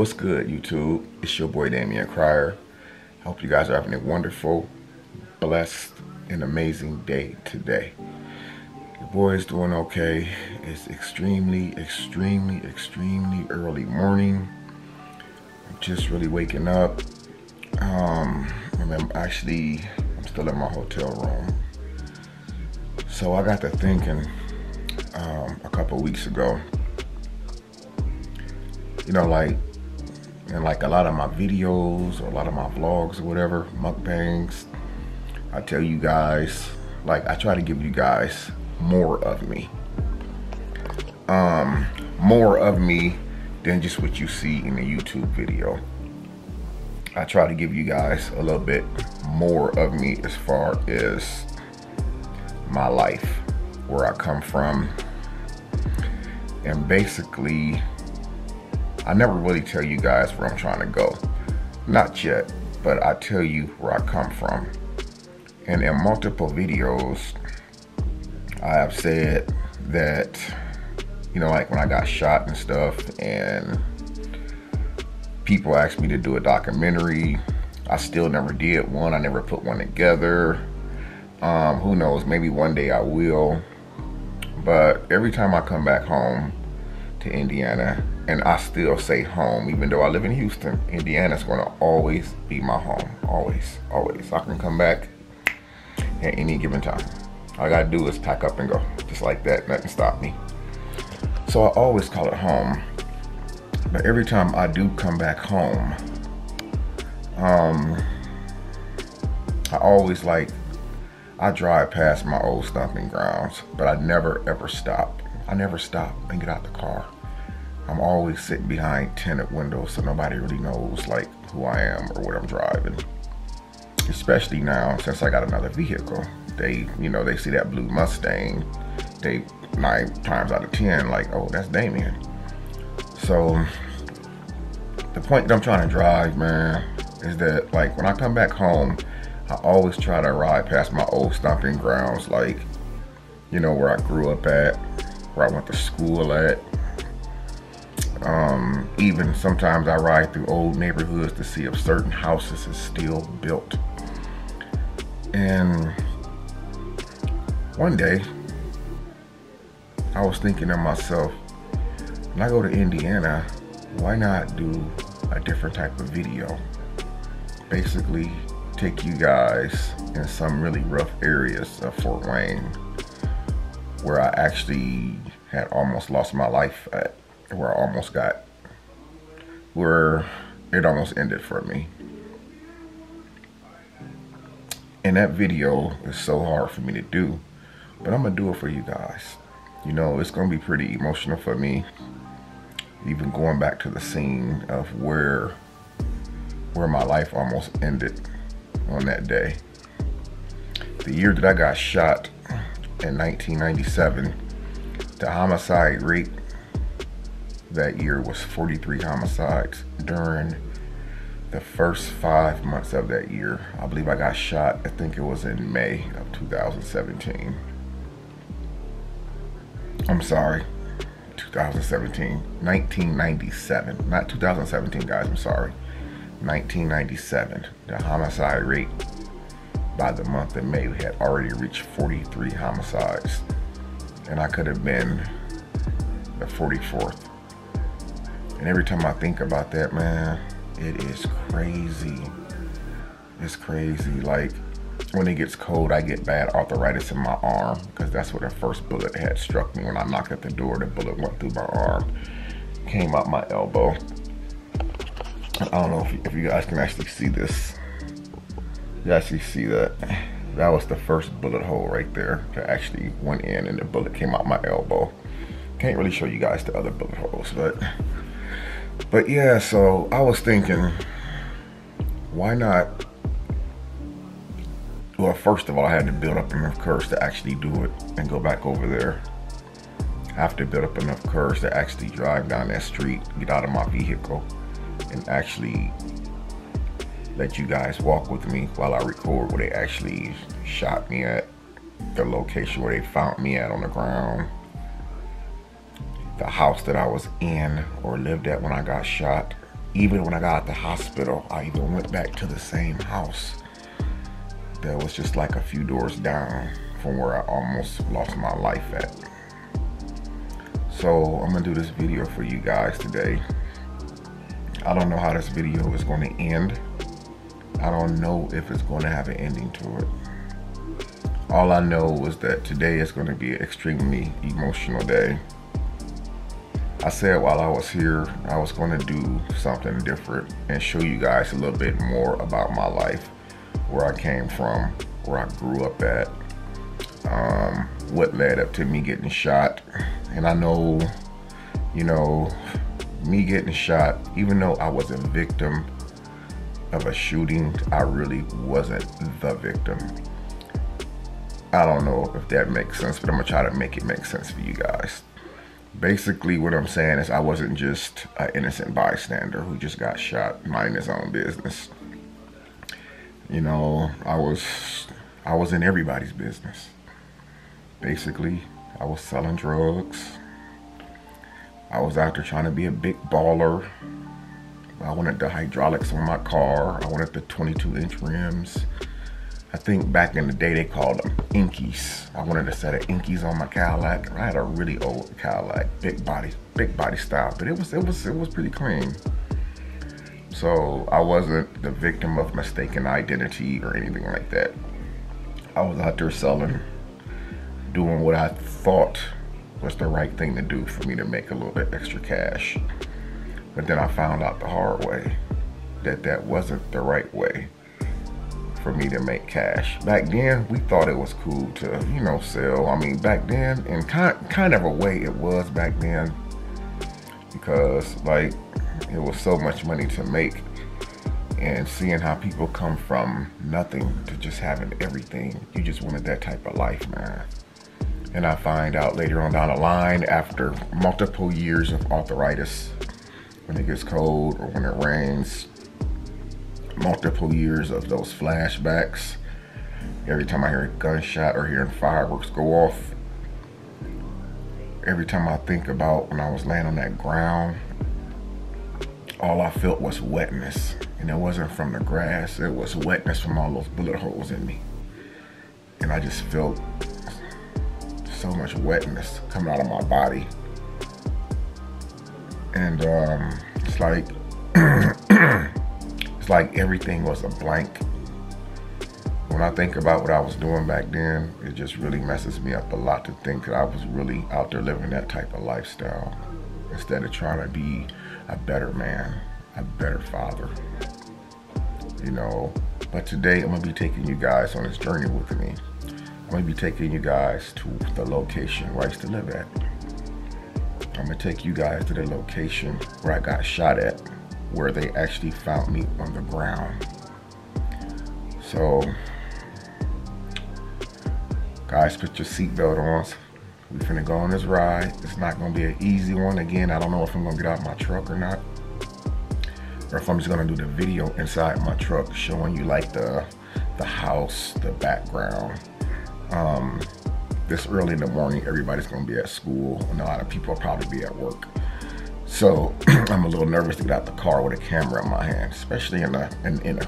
What's good, YouTube? It's your boy Damion Crier. Hope you guys are having a wonderful, blessed, and amazing day today. Your boy is doing okay. It's extremely early morning. I'm just really waking up. I'm still in my hotel room. So I got to thinking a couple weeks ago, like a lot of my videos or a lot of my vlogs or whatever, mukbangs, I tell you guys, I try to give you guys more of me. More of me than just what you see in the YouTube video. I try to give you guys a little bit more of me as far as my life, where I come from, and basically I never really tell you guys where I'm trying to go. Not yet, but I tell you where I come from. And in multiple videos, I have said that, like when I got shot and stuff, and people asked me to do a documentary, I still never did one. I never put one together. Who knows, maybe one day I will. But every time I come back home to Indiana, and I still say home, even though I live in Houston, Indiana's gonna always be my home. Always. I can come back at any given time. All I gotta do is pack up and go. Just like that, nothing stop me. So I always call it home. But every time I do come back home, I always I drive past my old stomping grounds, but I never ever stop. I never stop and get out the car. I'm always sitting behind tinted windows, so nobody really knows who I am or what I'm driving. Especially now, since I got another vehicle. They see that blue Mustang, they 9 times out of 10 oh, that's Damion. So the point that I'm trying to drive, man, is that when I come back home, I always try to ride past my old stomping grounds, where I grew up at, where I went to school at. Even sometimes I ride through old neighborhoods to see if certain houses is still built. And one day, I was thinking to myself, when I go to Indiana, why not do a different type of video? Basically, take you guys in some really rough areas of Fort Wayne, where I actually had almost lost my life at, where it almost ended for me. And that video is so hard for me to do, but I'm gonna do it for you guys. It's gonna be pretty emotional for me, even going back to the scene of where my life almost ended on that day. The year that I got shot in 1997, the homicide rate that year was 43 homicides during the first 5 months of that year. I believe I got shot, I think it was in May of 2017. I'm sorry, 2017, 1997, not 2017, guys, I'm sorry. 1997, the homicide rate by the month of May had already reached 43 homicides. And I could have been the 44th. And every time I think about that, man, it is crazy. It's crazy. When it gets cold, I get bad arthritis in my arm, because that's where the first bullet had struck me. When I knocked at the door, the bullet went through my arm, came out my elbow. I don't know if you guys can actually see this. You actually see that? That was the first bullet hole right there that actually went in, and the bullet came out my elbow. Can't really show you guys the other bullet holes, but yeah, so I was thinking, why not? Well, first of all, I had to build up enough courage to actually do it and go back over there. I have to build up enough courage to actually drive down that street, get out of my vehicle, and actually let you guys walk with me while I record where they actually shot me at, the location where they found me at on the ground, the house that I was in or lived at when I got shot, even when I got out the hospital, I even went back to the same house that was just like a few doors down from where I almost lost my life at. So I'm gonna do this video for you guys today. I don't know how this video is going to end. I don't know if it's going to have an ending to it. All I know is that today is going to be an extremely emotional day. I said while I was here, I was going to do something different and show you guys a little bit more about my life, where I came from, where I grew up at, what led up to me getting shot. And I know, you know, me getting shot, even though I was a victim of a shooting, I really wasn't the victim. I don't know if that makes sense, but I'm gonna try to make it make sense for you guys. Basically, what I'm saying is I wasn't just an innocent bystander who just got shot minding his own business. You know, I was in everybody's business. Basically, I was selling drugs. I was out there trying to be a big baller. I wanted the hydraulics on my car. I wanted the 22-inch rims. I think back in the day they called them Inkies. I wanted a set of Inkies on my Cadillac. I had a really old Cadillac, big body style, but it was pretty clean. So I wasn't the victim of mistaken identity or anything like that. I was out there selling, doing what I thought was the right thing to do for me to make a little bit extra cash. But then I found out the hard way that that wasn't the right way for me to make cash. Back then, we thought it was cool to, you know, sell. I mean, back then, in kind of a way it was back then, because like it was so much money to make, and seeing how people come from nothing to just having everything, you just wanted that type of life, man. And I find out later on down the line, after multiple years of arthritis, when it gets cold or when it rains, multiple years of those flashbacks, every time I hear a gunshot or hearing fireworks go off, every time I think about when I was laying on that ground, all I felt was wetness. And it wasn't from the grass, it was wetness from all those bullet holes in me. And I just felt so much wetness coming out of my body. And it's like it's like everything was a blank. When I think about what I was doing back then, it just really messes me up a lot to think that I was really out there living that type of lifestyle instead of trying to be a better man, a better father, you know. But today I'm gonna be taking you guys on this journey with me. I'm gonna be taking you guys to the location where I used to live at. I'm gonna take you guys to the location where I got shot at, where they actually found me on the ground. So, guys, put your seatbelt on. We finna go on this ride. It's not gonna be an easy one. Again, I don't know if I'm gonna get out of my truck or not, or if I'm just gonna do the video inside my truck, showing you like the house, the background. This early in the morning, everybody's gonna be at school, and a lot of people will probably be at work. So I'm a little nervous to get out the car with a camera in my hand, especially in the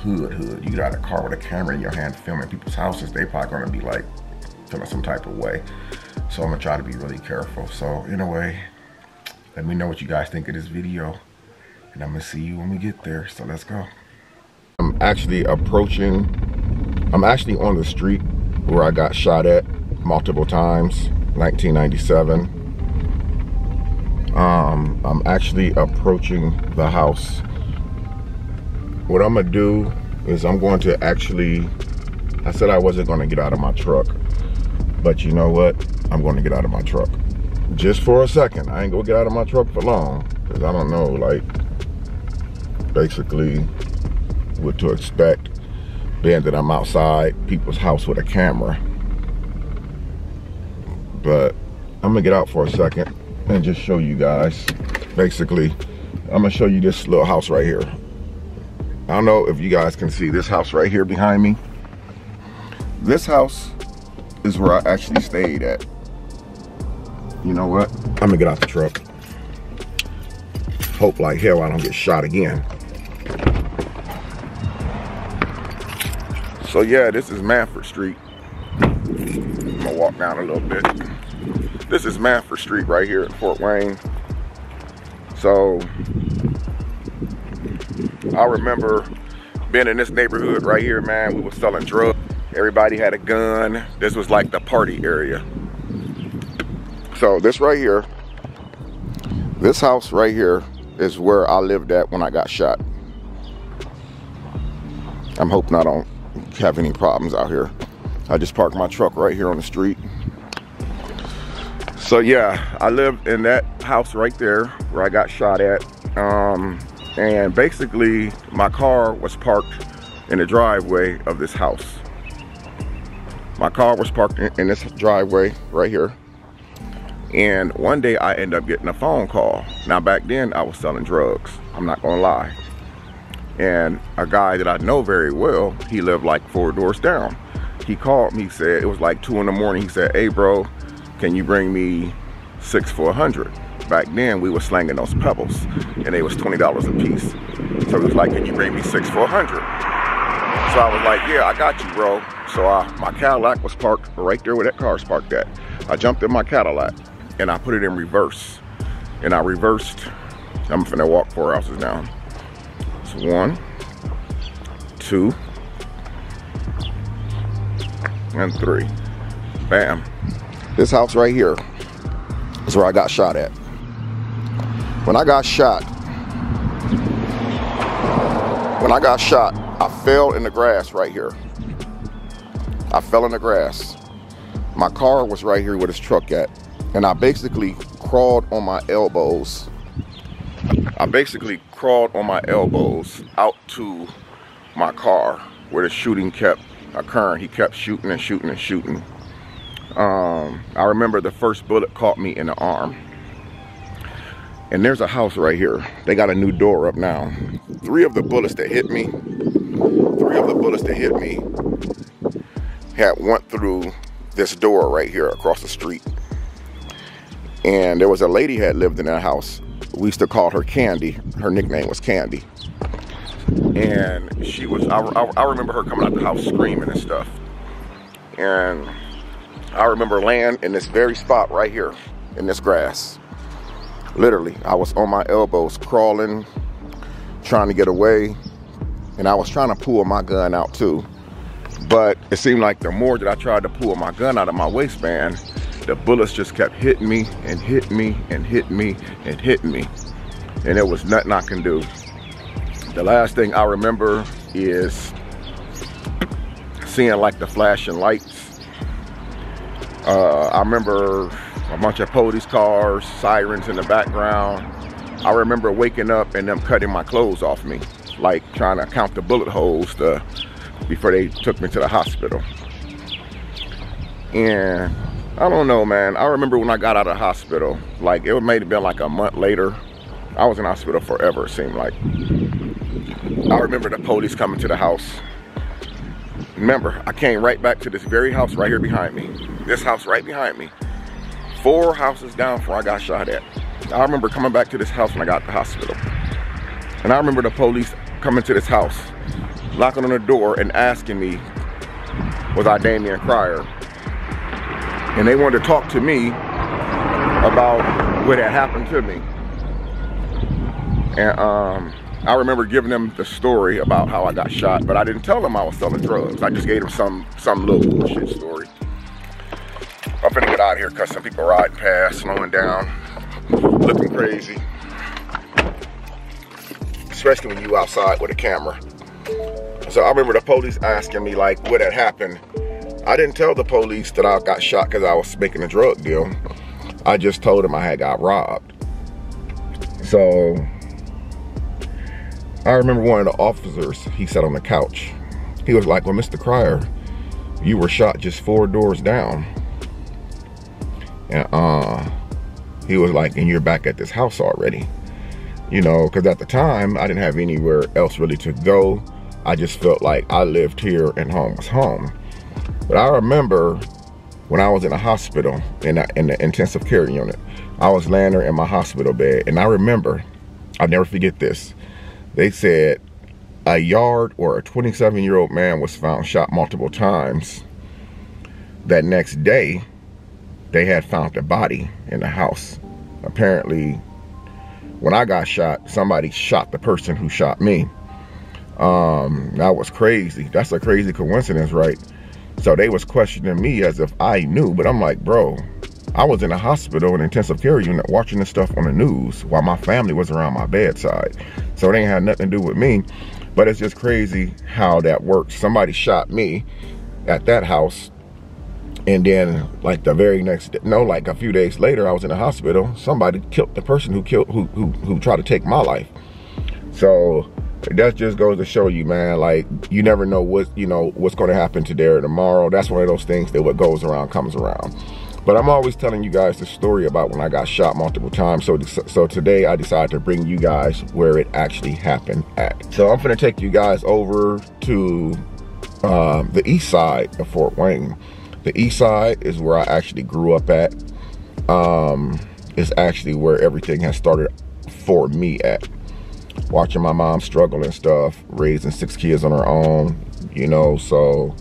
hood. You get out of the car with a camera in your hand filming people's houses, they probably gonna be like feeling some type of way. So I'm gonna try to be really careful. So anyway, let me know what you guys think of this video, and I'm gonna see you when we get there. So let's go. I'm actually on the street where I got shot at multiple times, 1997. I'm actually approaching the house. What I'm gonna do is I'm going to actually, I said I wasn't gonna get out of my truck, but you know what? I'm gonna get out of my truck. Just for a second. I ain't gonna get out of my truck for long, because I don't know, like, basically what to expect, being that I'm outside people's house with a camera. But I'm gonna get out for a second and just show you guys. Basically, I'm gonna show you this little house right here. I don't know if you guys can see this house right here behind me. This house is where I actually stayed at. You know what? I'm gonna get out the truck. hope like hell I don't get shot again. So yeah, this is Manford Street. I'm gonna walk down a little bit. This is Manford Street right here at Fort Wayne. So I remember being in this neighborhood right here, man. We were selling drugs. Everybody had a gun. This was like the party area. So this right here, this house right here is where I lived at when I got shot. I'm hoping I don't have any problems out here. I just parked my truck right here on the street. So yeah, I lived in that house right there where I got shot at. And basically my car was parked in the driveway of this house. My car was parked in this driveway right here. And one day I ended up getting a phone call. Now back then I was selling drugs, I'm not gonna lie. And a guy that I know very well, he lived like 4 doors down. He called me, he said, it was like 2 in the morning. He said, hey bro, can you bring me 6 for $100? Back then we were slanging those pebbles and they was $20 a piece. So he was like, can you bring me 6 for $100? So I was like, yeah, I got you, bro. So my Cadillac was parked right there where that car's parked at. I jumped in my Cadillac and I put it in reverse. And I reversed. I'm finna walk 4 houses down. So 1, 2, and 3. Bam. This house right here is where I got shot at. When I got shot, I fell in the grass right here. I fell in the grass. My car was right here with his truck at. And I basically crawled on my elbows. Out to my car where the shooting kept occurring. He kept shooting and shooting and shooting. I remember the first bullet caught me in the arm. And there's a house right here. They got a new door up now. 3 of the bullets that hit me, had went through this door right here across the street. And there was a lady had lived in that house. We used to call her Candy. Her nickname was Candy. And she was, I remember her coming out the house screaming and stuff. And I remember laying in this very spot right here in this grass. Literally, I was on my elbows crawling, trying to get away. And I was trying to pull my gun out too. But it seemed like the more that I tried to pull my gun out of my waistband, the bullets just kept hitting me and hitting me and hitting me and hitting me. And there was nothing I can do. The last thing I remember is seeing like the flashing lights. I remember a bunch of police cars, sirens in the background. I remember waking up and them cutting my clothes off me, like trying to count the bullet holes before they took me to the hospital. And I don't know, man. I remember when I got out of the hospital, like it may have been like a month later. I was in hospital forever, it seemed like. I remember the police coming to the house. Remember, I came right back to this very house right here behind me. This house right behind me. 4 houses down from where I got shot at. I remember coming back to this house when I got to the hospital. And I remember the police coming to this house, knocking on the door and asking me, was I Damion Cryer? And they wanted to talk to me about what had happened to me. And I remember giving them the story about how I got shot, but I didn't tell them I was selling drugs. I just gave them some little bullshit story. I'm finna get out of here because some people riding past, slowing down, looking crazy. Especially when you outside with a camera. So I remember the police asking me like what had happened. I didn't tell the police that I got shot because I was making a drug deal. I just told them I had got robbed. So I remember one of the officers, he sat on the couch. He was like, well, Mr. Cryer, you were shot just 4 doors down. And he was like, and you're back at this house already. You know, because at the time, I didn't have anywhere else really to go. I just felt like I lived here and home was home. But I remember when I was in a hospital, in the intensive care unit, I was laying there in my hospital bed. And I remember I'll never forget this. They said a yard or a 27-year-old man was found shot multiple times. That next day, they had found a body in the house. Apparently, when I got shot, somebody shot the person who shot me. That was crazy. That's a crazy coincidence, right? So they was questioning me as if I knew, but I'm like, bro, I was in a hospital, an intensive care unit, watching this stuff on the news while my family was around my bedside. So it ain't had nothing to do with me. But it's just crazy how that works. Somebody shot me at that house, and then like the very next day, no, like a few days later, I was in the hospital. Somebody killed the person who tried to take my life. So that just goes to show you, man, like, you never know what's going to happen today or tomorrow. That's one of those things that what goes around comes around. But I'm always telling you guys the story about when I got shot multiple times. So today I decided to bring you guys where it actually happened at. So I'm gonna take you guys over to the east side of Fort Wayne. The east side is where I actually grew up at. It's actually where everything has started for me at. Watching my mom struggle and stuff, raising 6 kids on her own, you know, so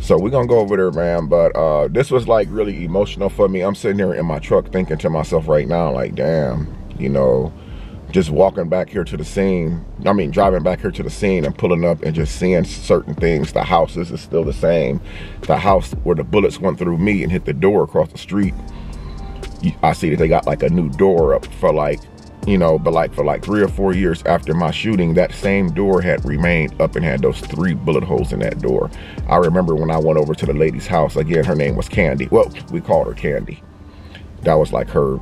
we're gonna go over there, man. But this was like really emotional for me. I'm sitting here in my truck thinking to myself right now, like, damn, you know, just walking back here to the scene. I mean, driving back here to the scene and pulling up and just seeing certain things. The houses is still the same. The house where the bullets went through me and hit the door across the street, I see that they got like a new door up for like, you know, but like for like 3 or 4 years after my shooting, that same door had remained up and had those 3 bullet holes in that door. I remember when I went over to the lady's house, again, her name was Candy. Well, we called her Candy. That was like her,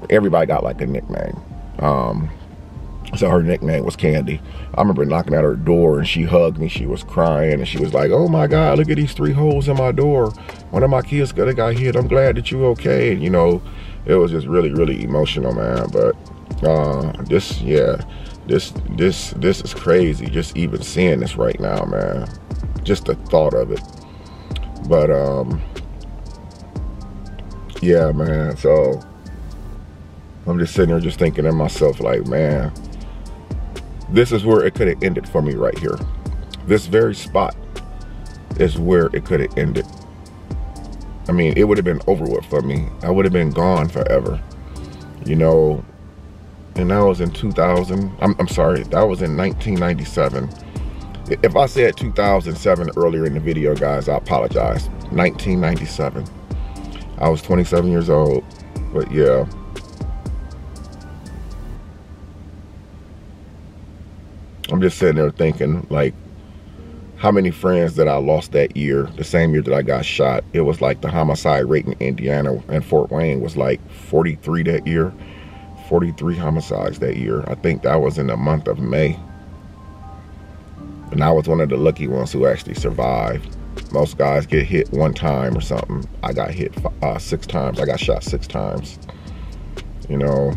everybody got like a nickname. So her nickname was Candy. I remember knocking at her door and she hugged me. She was crying and she was like, oh my God, look at these 3 holes in my door. One of my kids got hit. I'm glad that you okay. And you know, it was just really, really emotional, man. But this is crazy, just even seeing this right now, man. Just the thought of it. But yeah, man, so I'm just sitting there just thinking to myself, like, man, this is where it could have ended for me right here. This very spot is where it could have ended. I mean, it would have been over with for me. I would have been gone forever, you know. And that was in 2000. I'm sorry, that was in 1997. If I said 2007 earlier in the video, guys, I apologize. 1997. I was 27 years old, but yeah. I'm just sitting there thinking, like, how many friends that I lost that year, the same year that I got shot. It was like the homicide rate in Indiana and Fort Wayne was like 43 that year. 43 homicides that year. I think that was in the month of May. And I was one of the lucky ones who actually survived. Most guys get hit 1 time or something. I got hit 6 times. I got shot 6 times. You know.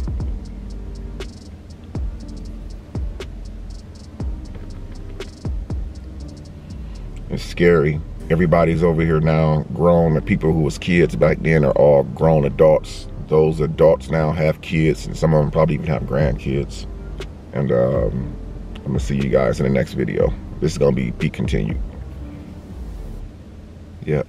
It's scary. Everybody's over here now grown. The people who was kids back then are all grown adults. Those adults now have kids, and some of them probably even have grandkids. And I'm gonna see you guys in the next video. This is gonna be continued. Yep.